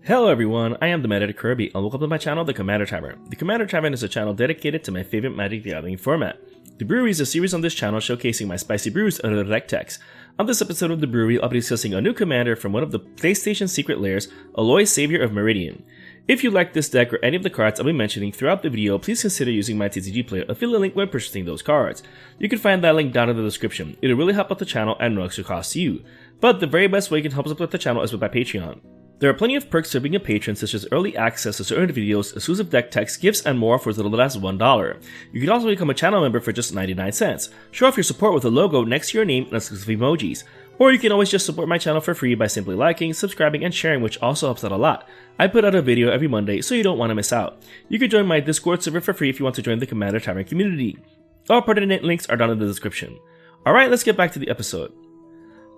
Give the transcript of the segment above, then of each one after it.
Hello everyone, I am the Magic Kirby and welcome to my channel, the Commander Tavern. The Commander Tavern is a channel dedicated to my favorite Magic the Gathering format. The Brewery is a series on this channel showcasing my spicy brews under the deck text. On this episode of the Brewery, I'll be discussing a new commander from one of the PlayStation secret layers, Aloy, Savior of Meridian. If you like this deck or any of the cards I'll be mentioning throughout the video, please consider using my TCG Player affiliate link when purchasing those cards. You can find that link down in the description. It'll really help out the channel and no extra cost to you. But the very best way you can help support the channel is with my Patreon. There are plenty of perks for being a patron, such as early access to certain videos, exclusive deck text, gifts, and more for as little as $1. You can also become a channel member for just 99 cents. Show off your support with a logo next to your name and exclusive emojis. Or you can always just support my channel for free by simply liking, subscribing, and sharing, which also helps out a lot. I put out a video every Monday, so you don't want to miss out. You can join my Discord server for free if you want to join the Commander Tavern community. All pertinent links are down in the description. Alright, let's get back to the episode.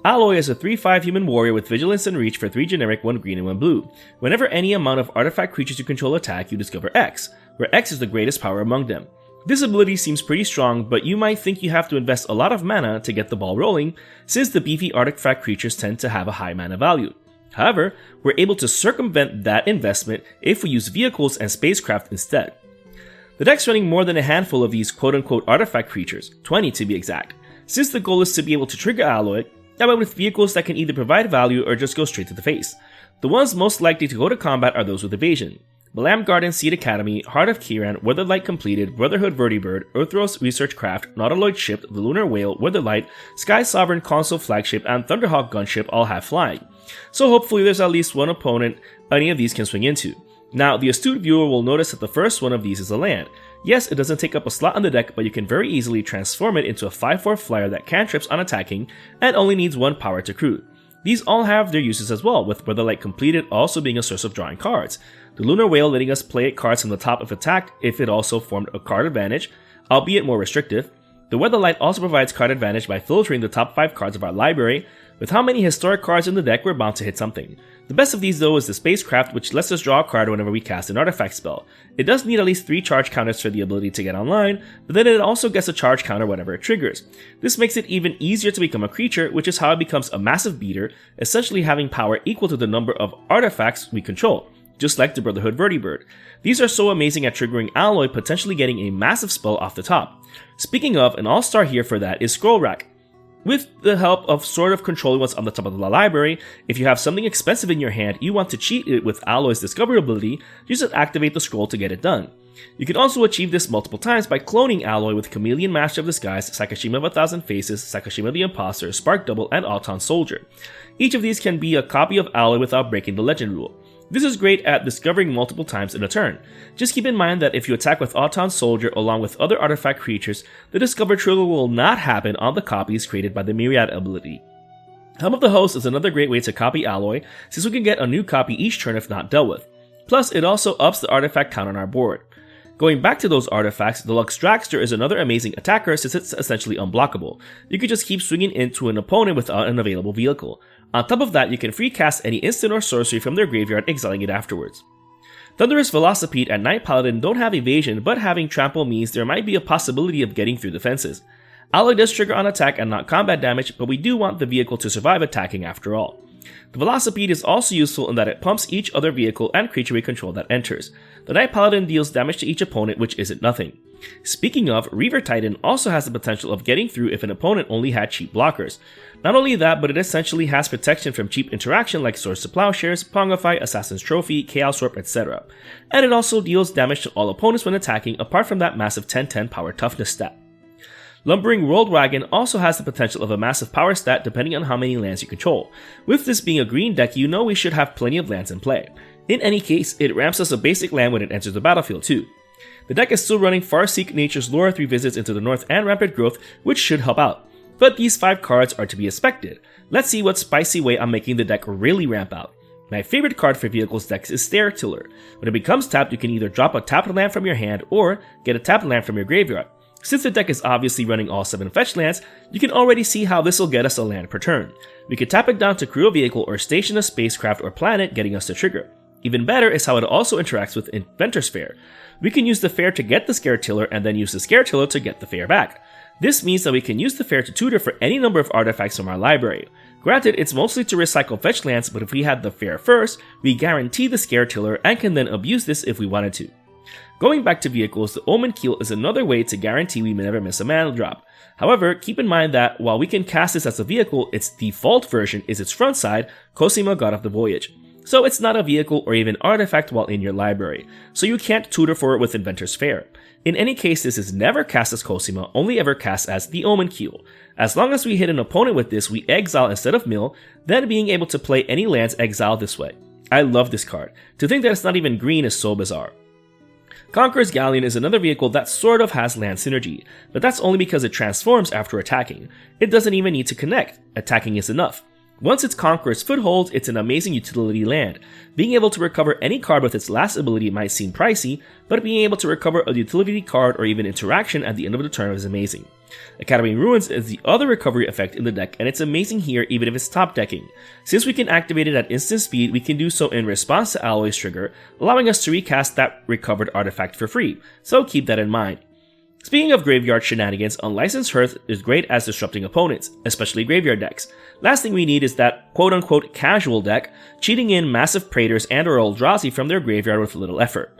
Aloy is a 3/5 human warrior with vigilance and reach for 3 generic, 1 green and 1 blue. Whenever any amount of artifact creatures you control attack, you discover X, where X is the greatest power among them. This ability seems pretty strong, but you might think you have to invest a lot of mana to get the ball rolling, since the beefy artifact creatures tend to have a high mana value. However, we're able to circumvent that investment if we use vehicles and spacecraft instead. The deck's running more than a handful of these quote-unquote artifact creatures, 20 to be exact, since the goal is to be able to trigger Aloy, that way with vehicles that can either provide value or just go straight to the face. The ones most likely to go to combat are those with evasion. Balam Garden Seed Academy, Heart of Kiran, Weatherlight Completed, Brotherhood Vertibird, Earthros Research Craft, Nautiloid Ship, the Lunar Whale, Weatherlight, Sky Sovereign Console Flagship, and Thunderhawk Gunship all have flying. So hopefully there's at least one opponent any of these can swing into. Now, the astute viewer will notice that the first one of these is a land. Yes, it doesn't take up a slot on the deck, but you can very easily transform it into a 5/4 flyer that cantrips on attacking and only needs 1 power to crew. These all have their uses as well, with Weatherlight Completed also being a source of drawing cards. The Lunar Whale letting us play cards from the top if attacked if it also formed a card advantage, albeit more restrictive. The Weatherlight also provides card advantage by filtering the top 5 cards of our library. With how many historic cards in the deck, we're bound to hit something. The best of these though is the Spacecraft, which lets us draw a card whenever we cast an artifact spell. It does need at least 3 charge counters for the ability to get online, but then it also gets a charge counter whenever it triggers. This makes it even easier to become a creature, which is how it becomes a massive beater, essentially having power equal to the number of artifacts we control, just like the Brotherhood Vertibird. These are so amazing at triggering Aloy, potentially getting a massive spell off the top. Speaking of, an all-star here for that is Scroll Rack. With the help of sort of controlling what's on the top of the library, if you have something expensive in your hand, you want to cheat it with Aloy's Discover ability, you just activate the scroll to get it done. You can also achieve this multiple times by cloning Aloy with Chameleon Master of Disguise, Sakashima of 1,000 Faces, Sakashima the Imposter, Spark Double, and Auton Soldier. Each of these can be a copy of Aloy without breaking the legend rule. This is great at discovering multiple times in a turn. Just keep in mind that if you attack with Auton Soldier along with other artifact creatures, the Discover trigger will not happen on the copies created by the Myriad ability. Helm of the Host is another great way to copy Aloy, since we can get a new copy each turn if not dealt with. Plus, it also ups the artifact count on our board. Going back to those artifacts, the Lux Dragster is another amazing attacker since it's essentially unblockable. You can just keep swinging into an opponent without an available vehicle. On top of that, you can free cast any instant or sorcery from their graveyard, exiling it afterwards. Thunderous Velocipede and Night Paladin don't have evasion, but having trample means there might be a possibility of getting through defenses. Aloy does trigger on attack and not combat damage, but we do want the vehicle to survive attacking after all. The Velocipede is also useful in that it pumps each other vehicle and creature we control that enters. The Night Paladin deals damage to each opponent, which isn't nothing. Speaking of, Reaver Titan also has the potential of getting through if an opponent only had cheap blockers. Not only that, but it essentially has protection from cheap interaction like Swords to Plowshares, Pongify, Assassin's Trophy, Chaos Warp, etc. And it also deals damage to all opponents when attacking, apart from that massive 10/10 power toughness stat. Lumbering World Wagon also has the potential of a massive power stat depending on how many lands you control. With this being a green deck, you know we should have plenty of lands in play. In any case, it ramps us a basic land when it enters the battlefield too. The deck is still running Farseek Nature's Lore 3 visits into the north and Rampant Growth, which should help out. But these 5 cards are to be expected. Let's see what spicy way I'm making the deck really ramp out. My favorite card for vehicles decks is Stair Tiller. When it becomes tapped, you can either drop a tapped land from your hand or get a tapped land from your graveyard. Since the deck is obviously running all 7 fetch lands, you can already see how this will get us a land per turn. We could tap it down to crew a vehicle or station a spacecraft or planet, getting us to trigger. Even better is how it also interacts with Inventor's Fair. We can use the Fair to get the Scare Tiller and then use the Scare Tiller to get the Fair back. This means that we can use the Fair to tutor for any number of artifacts from our library. Granted, it's mostly to recycle fetch lands, but if we had the fair first, we guarantee the scare tiller and can then abuse this if we wanted to. Going back to vehicles, the Omen Keel is another way to guarantee we may never miss a mana drop. However, keep in mind that while we can cast this as a vehicle, its default version is its front side, Cosima God of the Voyage. So it's not a vehicle or even artifact while in your library, so you can't tutor for it with Inventor's Fair. In any case, this is never cast as Cosima, only ever cast as the Omen Keel. As long as we hit an opponent with this, we exile instead of mill, then being able to play any lands exiled this way. I love this card. To think that it's not even green is so bizarre. Conqueror's Galleon is another vehicle that sort of has land synergy, but that's only because it transforms after attacking. It doesn't even need to connect, attacking is enough. Once its Conqueror's foothold, it's an amazing utility land. Being able to recover any card with its last ability might seem pricey, but being able to recover a utility card or even interaction at the end of the turn is amazing. Academy Ruins is the other recovery effect in the deck, and it's amazing here even if it's top decking. Since we can activate it at instant speed, we can do so in response to Aloy's trigger, allowing us to recast that recovered artifact for free, so keep that in mind. Speaking of graveyard shenanigans, Unlicensed Hearth is great as disrupting opponents, especially graveyard decks. Last thing we need is that quote-unquote casual deck, cheating in massive Praetors and or Eldrazi from their graveyard with little effort.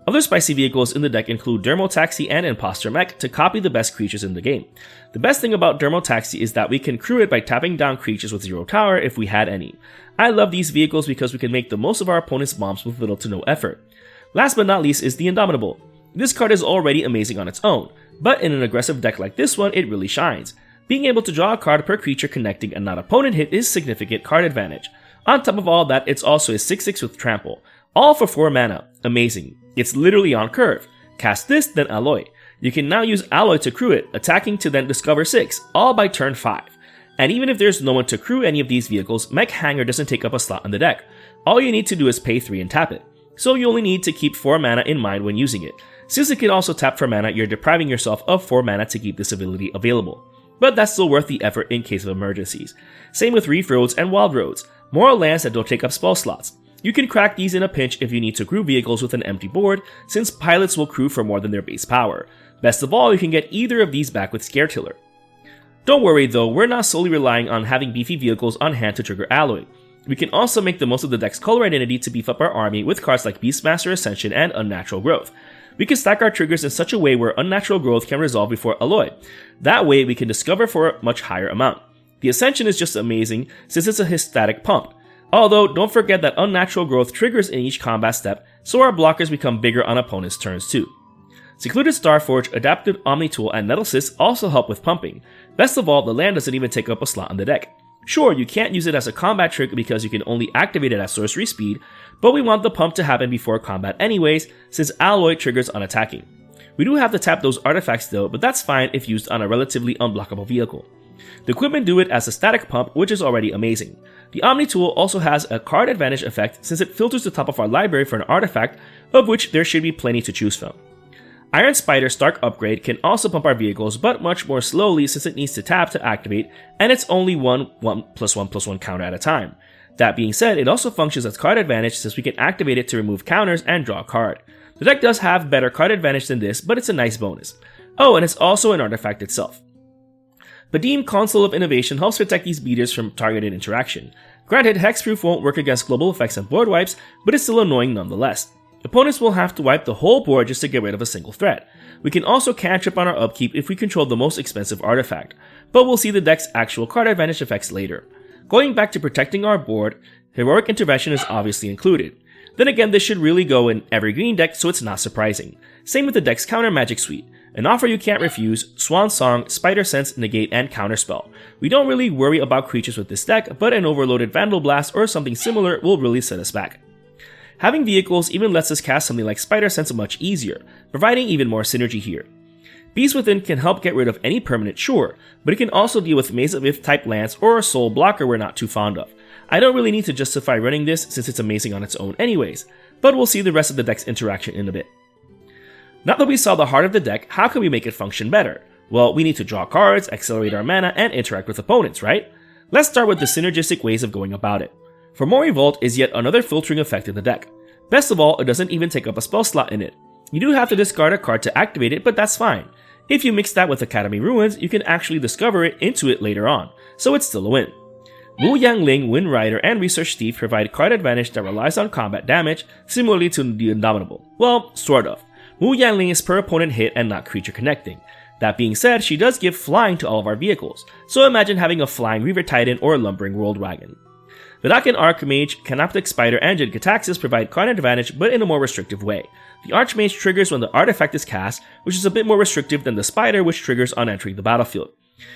Other spicy vehicles in the deck include Dermotaxi and Imposter Mech to copy the best creatures in the game. The best thing about Dermotaxi is that we can crew it by tapping down creatures with 0 tower if we had any. I love these vehicles because we can make the most of our opponent's bombs with little to no effort. Last but not least is the Indomitable. This card is already amazing on its own, but in an aggressive deck like this one, it really shines. Being able to draw a card per creature connecting and not opponent hit is significant card advantage. On top of all that, it's also a 6/6 with Trample, all for 4 mana. Amazing. It's literally on curve. Cast this, then Aloy. You can now use Aloy to crew it, attacking to then discover 6, all by turn 5. And even if there's no one to crew any of these vehicles, Mech Hanger doesn't take up a slot in the deck. All you need to do is pay 3 and tap it. So you only need to keep 4 mana in mind when using it. Since it can also tap for mana, you're depriving yourself of 4 mana to keep this ability available. But that's still worth the effort in case of emergencies. Same with Reef Roads and Wild Roads, more lands that don't take up spell slots. You can crack these in a pinch if you need to crew vehicles with an empty board, since pilots will crew for more than their base power. Best of all, you can get either of these back with Scare Tiller. Don't worry though, we're not solely relying on having beefy vehicles on hand to trigger Aloy. We can also make the most of the deck's color identity to beef up our army with cards like Beastmaster Ascension and Unnatural Growth. We can stack our triggers in such a way where Unnatural Growth can resolve before Aloy. That way we can discover for a much higher amount. The Ascension is just amazing since it's a his static pump. Although, don't forget that Unnatural Growth triggers in each combat step, so our blockers become bigger on opponents' turns too. Secluded Starforge, Adaptive Omnitool, and Nettlecyst also help with pumping. Best of all, the land doesn't even take up a slot on the deck. Sure, you can't use it as a combat trick because you can only activate it at sorcery speed, but we want the pump to happen before combat anyways, since Aloy triggers on attacking. We do have to tap those artifacts though, but that's fine if used on a relatively unblockable vehicle. The equipment do it as a static pump, which is already amazing. The Omni Tool also has a card advantage effect since it filters the top of our library for an artifact, of which there should be plenty to choose from. Iron Spider Stark Upgrade can also pump our vehicles, but much more slowly since it needs to tap to activate, and it's only 1/1/1/1 counter at a time. That being said, it also functions as card advantage since we can activate it to remove counters and draw a card. The deck does have better card advantage than this, but it's a nice bonus. Oh, and it's also an artifact itself. Padim Console of Innovation helps protect these beaters from targeted interaction. Granted, Hexproof won't work against global effects and board wipes, but it's still annoying nonetheless. Opponents will have to wipe the whole board just to get rid of a single threat. We can also cantrip on our upkeep if we control the most expensive artifact, but we'll see the deck's actual card advantage effects later. Going back to protecting our board, Heroic Intervention is obviously included. Then again, this should really go in every green deck, so it's not surprising. Same with the deck's counter magic suite. An offer you can't refuse, Swan Song, Spider Sense, Negate, and Counterspell. We don't really worry about creatures with this deck, but an overloaded Vandal Blast or something similar will really set us back. Having vehicles even lets us cast something like Spider Sense much easier, providing even more synergy here. Beast Within can help get rid of any permanent, sure, but it can also deal with Maze of Ith type lands or a soul blocker we're not too fond of. I don't really need to justify running this since it's amazing on its own anyways, but we'll see the rest of the deck's interaction in a bit. Now that we saw the heart of the deck, how can we make it function better? Well, we need to draw cards, accelerate our mana, and interact with opponents, right? Let's start with the synergistic ways of going about it. Fomori Vault is yet another filtering effect in the deck. Best of all, it doesn't even take up a spell slot in it. You do have to discard a card to activate it, but that's fine. If you mix that with Academy Ruins, you can actually discover it into it later on, so it's still a win. Wu Yangling, Wind Rider, and Research Thief provide card advantage that relies on combat damage, similarly to the Indomitable. Well, sort of. Wu Yangling is per opponent hit and not creature connecting. That being said, she does give flying to all of our vehicles, so imagine having a flying Reaver Titan or lumbering World Wagon. The Dakin Archmage, Canoptic Spider, and Jin-Gitaxias provide card advantage, but in a more restrictive way. The Archmage triggers when the artifact is cast, which is a bit more restrictive than the Spider, which triggers on entering the battlefield.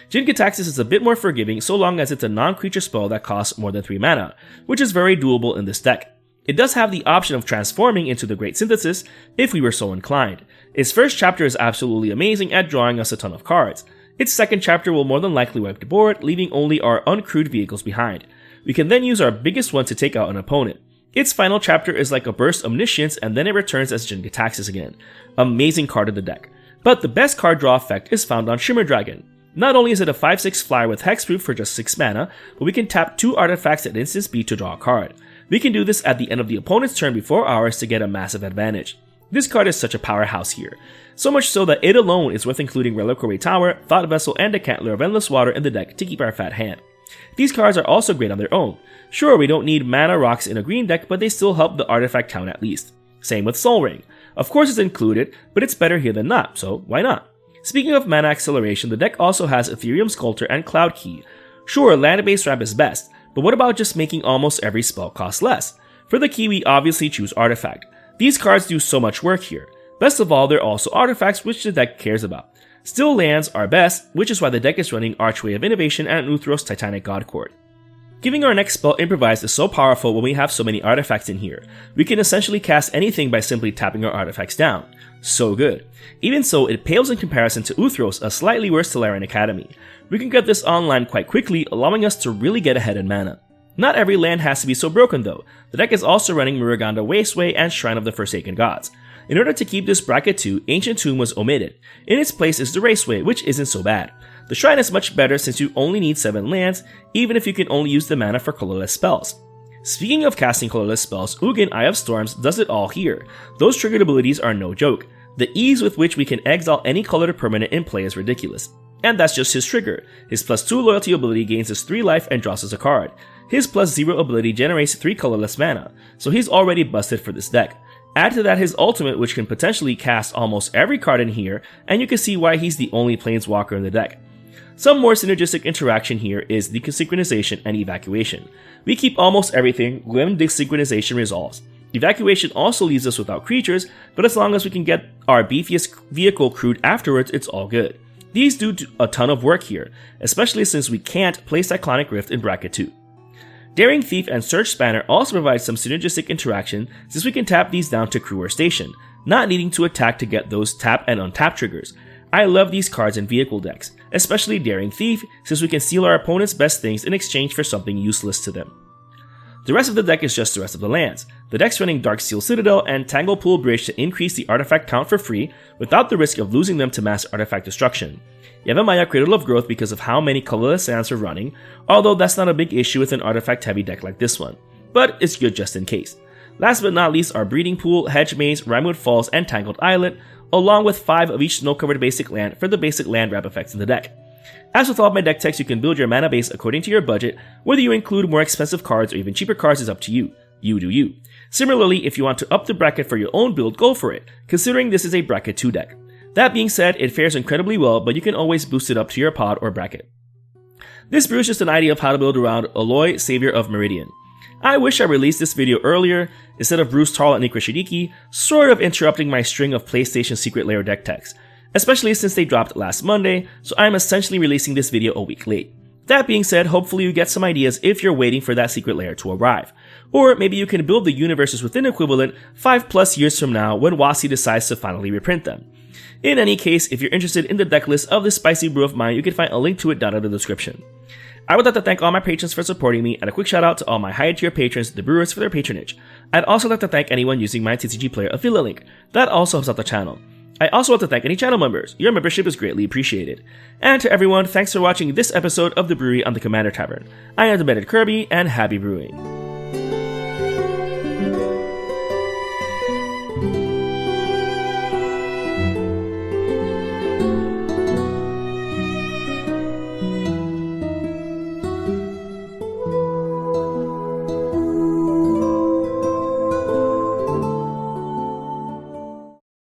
Jin-Gitaxias is a bit more forgiving so long as it's a non-creature spell that costs more than 3 mana, which is very doable in this deck. It does have the option of transforming into the Great Synthesis if we were so inclined. Its first chapter is absolutely amazing at drawing us a ton of cards. Its second chapter will more than likely wipe the board, leaving only our uncrewed vehicles behind. We can then use our biggest one to take out an opponent. Its final chapter is like a burst Omniscience, and then it returns as Jin-Gitaxias again. Amazing card in the deck. But the best card draw effect is found on Shimmer Dragon. Not only is it a 5/6 flyer with hexproof for just 6 mana, but we can tap 2 artifacts at instant speed to draw a card. We can do this at the end of the opponent's turn before ours to get a massive advantage. This card is such a powerhouse here. So much so that it alone is worth including Reliquary Tower, Thought Vessel, and Decantler of Endless Water in the deck to keep our fat hand. These cards are also great on their own. Sure, we don't need mana rocks in a green deck, but they still help the artifact count at least. Same with Soul Ring. Of course it's included, but it's better here than not, so why not? Speaking of mana acceleration, the deck also has Ethereum Sculptor and Cloud Key. Sure, land-based ramp is best, but what about just making almost every spell cost less? For the key, we obviously choose Artifact. These cards do so much work here. Best of all, they're also artifacts which the deck cares about. Still, lands are best, which is why the deck is running Archway of Innovation and Uthros Titanic God Chord. Giving our next spell Improvise is so powerful when we have so many artifacts in here. We can essentially cast anything by simply tapping our artifacts down. So good. Even so, it pales in comparison to Uthros, a slightly worse Tolarian Academy. We can get this online quite quickly, allowing us to really get ahead in mana. Not every land has to be so broken though. The deck is also running Muruganda Wasteway and Shrine of the Forsaken Gods. In order to keep this bracket 2, Ancient Tomb was omitted. In its place is the Raceway, which isn't so bad. The Shrine is much better since you only need 7 lands, even if you can only use the mana for colorless spells. Speaking of casting colorless spells, Ugin Eye of Storms does it all here. Those triggered abilities are no joke. The ease with which we can exile any colored permanent in play is ridiculous. And that's just his trigger. His +2 loyalty ability gains us 3 life and draws us a card. His +0 ability generates 3 colorless mana, so he's already busted for this deck. Add to that his ultimate, which can potentially cast almost every card in here, and you can see why he's the only planeswalker in the deck. Some more synergistic interaction here is the Desynchronization and Evacuation. We keep almost everything when Desynchronization resolves. Evacuation also leaves us without creatures, but as long as we can get our beefiest vehicle crewed afterwards, it's all good. These do a ton of work here, especially since we can't play Cyclonic Rift in bracket 2. Daring Thief and Surge Spanner also provide some synergistic interaction since we can tap these down to crew or station, not needing to attack to get those tap and untap triggers. I love these cards in vehicle decks, especially Daring Thief, since we can steal our opponent's best things in exchange for something useless to them. The rest of the deck is just the rest of the lands. The deck's running Darksteel Citadel and Tanglepool Bridge to increase the artifact count for free without the risk of losing them to mass artifact destruction. Yavimaya Cradle of Growth because of how many colorless lands are running, although that's not a big issue with an artifact heavy deck like this one, but it's good just in case. Last but not least are Breeding Pool, Hedge Maze, Rimewood Falls, and Tangled Islet, along with 5 of each snow-covered basic land for the basic land wrap effects in the deck. As with all of my deck techs, you can build your mana base according to your budget. Whether you include more expensive cards or even cheaper cards is up to you. You do you. Similarly, if you want to up the bracket for your own build, go for it, considering this is a bracket 2 deck. That being said, it fares incredibly well, but you can always boost it up to your pod or bracket. This brew is just an idea of how to build around Aloy, Savior of Meridian. I wish I released this video earlier, instead of Bruce Tarl and Nikra Shidiki, sort of interrupting my string of PlayStation Secret Lair deck techs, especially since they dropped last Monday, so I'm essentially releasing this video a week late. That being said, hopefully you get some ideas if you're waiting for that secret lair to arrive. Or maybe you can build the Universes Within equivalent 5+ years from now when WotC decides to finally reprint them. In any case, if you're interested in the deck list of this spicy brew of mine, you can find a link to it down in the description. I would like to thank all my patrons for supporting me, and a quick shout out to all my higher tier patrons, the Brewers, for their patronage. I'd also like to thank anyone using my TCG Player affiliate link. That also helps out the channel. I also want to thank any channel members. Your membership is greatly appreciated. And to everyone, thanks for watching this episode of The Brewery on the Commander Tavern. I am the Medic Kirby, and happy brewing.